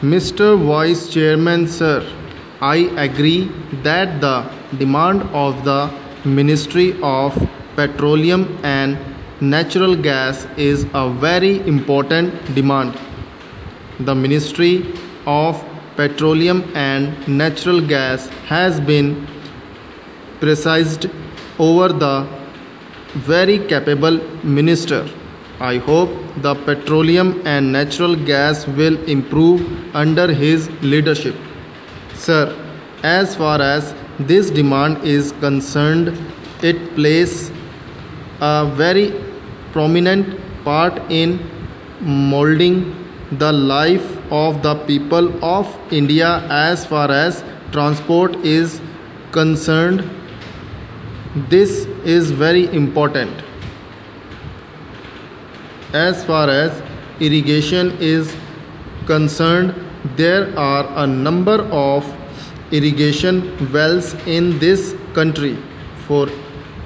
Mr. Vice Chairman, sir, I agree that the demand of the Ministry of Petroleum and Natural Gas is a very important demand. The Ministry of Petroleum and Natural Gas has been presided over the very capable minister. I hope the petroleum and natural gas will improve under his leadership. Sir, as far as this demand is concerned, it plays a very prominent part in molding the life of the people of India as far as transport is concerned. This is very important. As far as irrigation is concerned, there are a number of irrigation wells in this country. For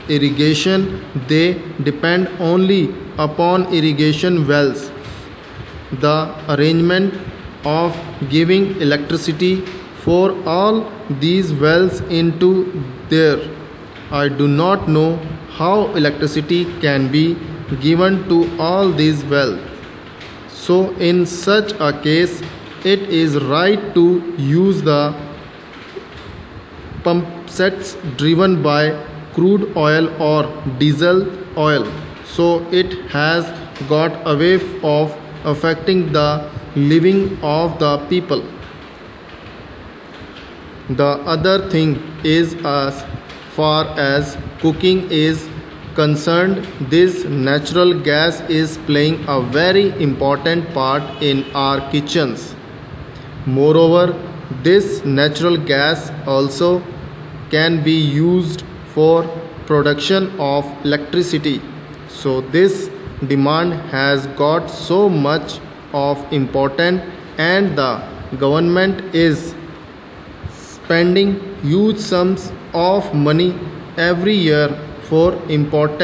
irrigation, they depend only upon irrigation wells. The arrangement of giving electricity for all these wells into there, I do not know how electricity can be given to all these wells. So in such a case, it is right to use the pump sets driven by crude oil or diesel oil, so it has got away of affecting the living of the people. The other thing is, as far as cooking is concerned, this natural gas is playing a very important part in our kitchens. Moreover, this natural gas also can be used for production of electricity. So this demand has got so much of importance, and the government is spending huge sums of money every year for import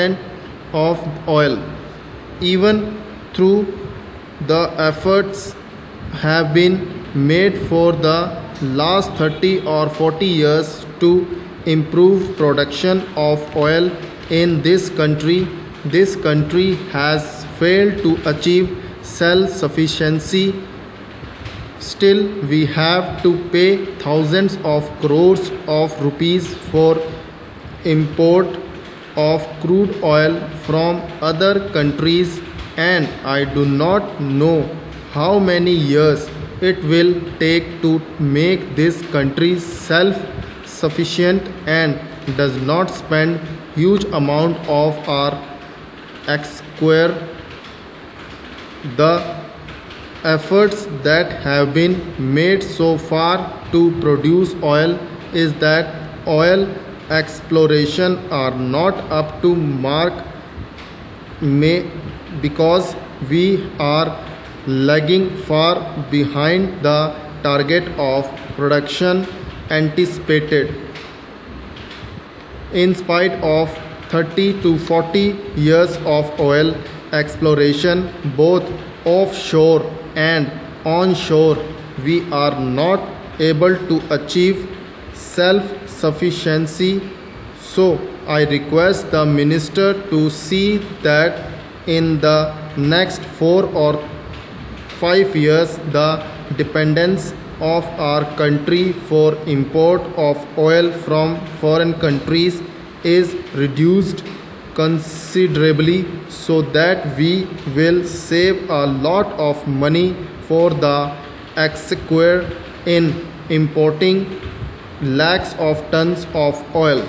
of oil. Even through the efforts have been made for the last 30 or 40 years to improve production of oil in this country has failed to achieve self-sufficiency. Still, we have to pay thousands of crores of rupees for import of crude oil from other countries, and I do not know how many years it will take to make this country self-sufficient, and does not spend huge amount of our exchequer. The efforts that have been made so far to produce oil is that oil exploration are not up to mark, because we are lagging far behind the target of production anticipated. In spite of 30 to 40 years of oil exploration, both offshore and onshore, we are not able to achieve self-sufficiency. So I request the minister to see that in the next 4 or 5 years the dependence of our country for import of oil from foreign countries is reduced considerably, so that we will save a lot of money for the exchequer in importing lakhs of tons of oil.